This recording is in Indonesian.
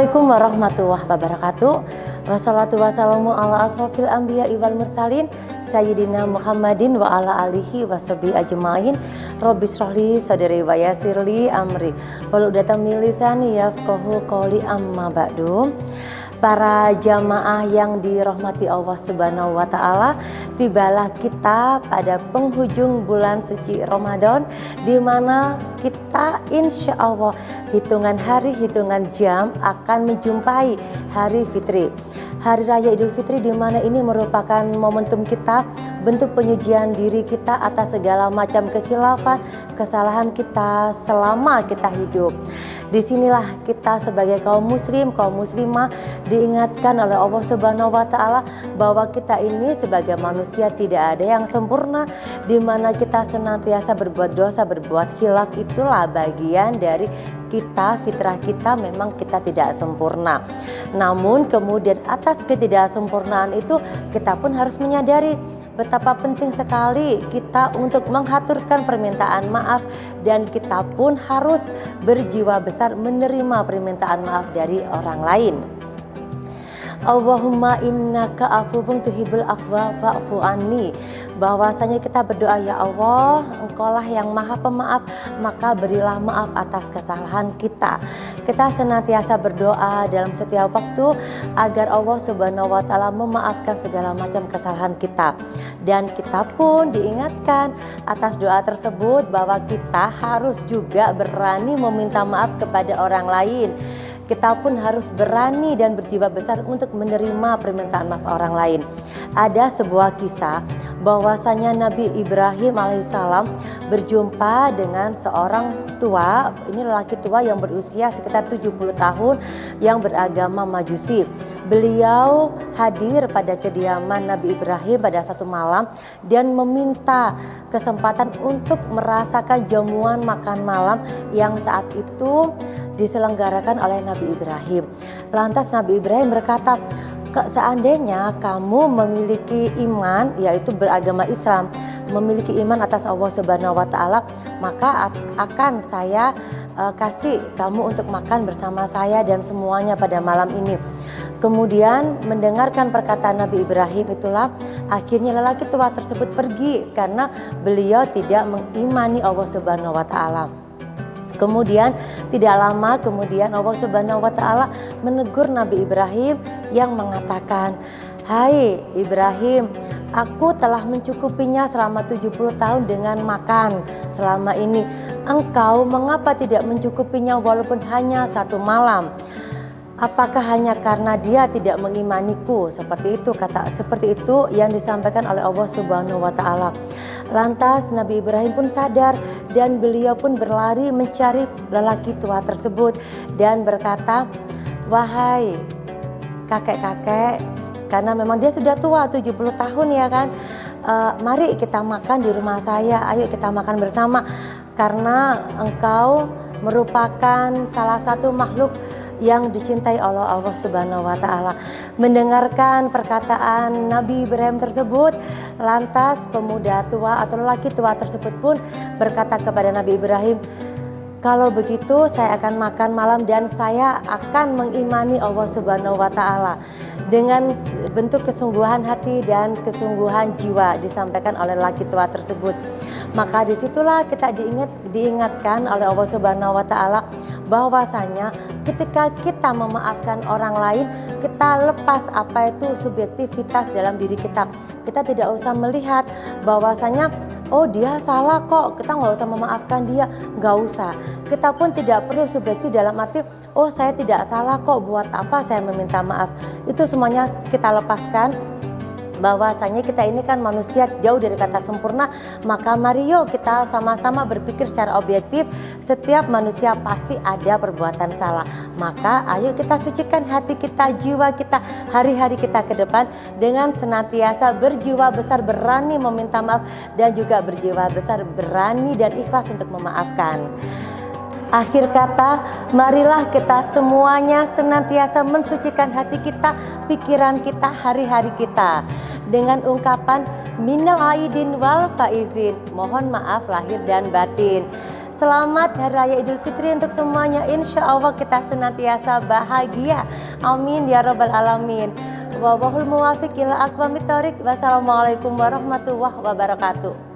Assalamualaikum warahmatullahi wabarakatuh. Wassalatu wassalamu ala asrofil anbiya wal mursalin Sayyidina Muhammadin wa ala alihi washabihi ajma'in. Rabbi shrahli sadri wa yassirli amri wahlul min lisani yafqahu qawli amma ba'du. Para jamaah yang dirahmati Allah Subhanahu wa taala, tibalah kita pada penghujung bulan suci Ramadan, di mana kita insya Allah hitungan hari, hitungan jam akan menjumpai hari fitri, hari raya Idul Fitri, di mana ini merupakan momentum kita, bentuk penyucian diri kita atas segala macam kekhilafan, kesalahan kita selama kita hidup. Disinilah kita sebagai kaum muslim, kaum muslimah diingatkan oleh Allah Subhanahu wa taala bahwa kita ini sebagai manusia tidak ada yang sempurna, di mana kita senantiasa berbuat dosa, berbuat khilaf. Itulah bagian dari kita, fitrah kita, memang kita tidak sempurna. Namun kemudian atas ketidaksempurnaan itu kita pun harus menyadari betapa penting sekali kita untuk menghaturkan permintaan maaf, dan kita pun harus berjiwa besar menerima permintaan maaf dari orang lain. Allahumma innaka afuwun tuhibbul afwa fa'fu anni. Bahwasanya kita berdoa, ya Allah, Engkaulah yang maha pemaaf, maka berilah maaf atas kesalahan kita. Kita senantiasa berdoa dalam setiap waktu agar Allah Subhanahu wa taala memaafkan segala macam kesalahan kita. Dan kita pun diingatkan atas doa tersebut bahwa kita harus juga berani meminta maaf kepada orang lain. Kita pun harus berani dan berjiwa besar untuk menerima permintaan maaf orang lain. Ada sebuah kisah bahwasanya Nabi Ibrahim alaihissalam berjumpa dengan seorang tua, ini lelaki tua yang berusia sekitar 70 tahun yang beragama Majusi. Beliau hadir pada kediaman Nabi Ibrahim pada satu malam dan meminta kesempatan untuk merasakan jamuan makan malam yang saat itu diselenggarakan oleh Nabi Ibrahim. Lantas Nabi Ibrahim berkata, seandainya kamu memiliki iman, yaitu beragama Islam, memiliki iman atas Allah Subhanahu wa taala, maka akan saya kasih kamu untuk makan bersama saya dan semuanya pada malam ini. Kemudian mendengarkan perkataan Nabi Ibrahim itulah akhirnya lelaki tua tersebut pergi karena beliau tidak mengimani Allah Subhanahu wa taala. Kemudian tidak lama kemudian Allah Subhanahu wa taala menegur Nabi Ibrahim yang mengatakan, "Hai Ibrahim, aku telah mencukupinya selama 70 tahun dengan makan selama ini. Engkau mengapa tidak mencukupinya walaupun hanya satu malam? Apakah hanya karena dia tidak mengimaniku?" Seperti itu yang disampaikan oleh Allah Subhanahu wa taala. Lantas Nabi Ibrahim pun sadar dan beliau pun berlari mencari lelaki tua tersebut dan berkata, "Wahai kakek-kakek," karena memang dia sudah tua 70 tahun ya kan, "mari kita makan di rumah saya, ayo kita makan bersama, karena engkau merupakan salah satu makhluk yang dicintai oleh Allah Subhanahu wa taala." Mendengarkan perkataan Nabi Ibrahim tersebut, lantas pemuda tua atau lelaki tua tersebut pun berkata kepada Nabi Ibrahim, "Kalau begitu saya akan makan malam dan saya akan mengimani Allah Subhanahu wa taala." Dengan bentuk kesungguhan hati dan kesungguhan jiwa disampaikan oleh lelaki tua tersebut. Maka disitulah kita diingatkan oleh Allah Subhanahu wa taala bahwasanya ketika kita memaafkan orang lain, kita lepas apa itu subjektivitas dalam diri kita. Kita tidak usah melihat bahwasanya, oh dia salah kok, kita nggak usah memaafkan dia, nggak usah. Kita pun tidak perlu subjektif dalam arti, oh saya tidak salah kok, buat apa saya meminta maaf. Itu semuanya kita lepaskan. Bahwasanya kita ini kan manusia jauh dari kata sempurna, maka mari yuk kita sama-sama berpikir secara objektif. Setiap manusia pasti ada perbuatan salah, maka ayo kita sucikan hati kita, jiwa kita, hari-hari kita ke depan dengan senantiasa berjiwa besar, berani meminta maaf, dan juga berjiwa besar, berani dan ikhlas untuk memaafkan. Akhir kata, marilah kita semuanya senantiasa mensucikan hati kita, pikiran kita, hari-hari kita dengan ungkapan minal aidin wal faizin, mohon maaf lahir dan batin. Selamat Hari Raya Idul Fitri untuk semuanya. Insya Allah kita senantiasa bahagia. Amin ya Rabbal Alamin. Wallahul muwaffiq ila aqwamit thoriq. Wassalamualaikum warahmatullahi wabarakatuh.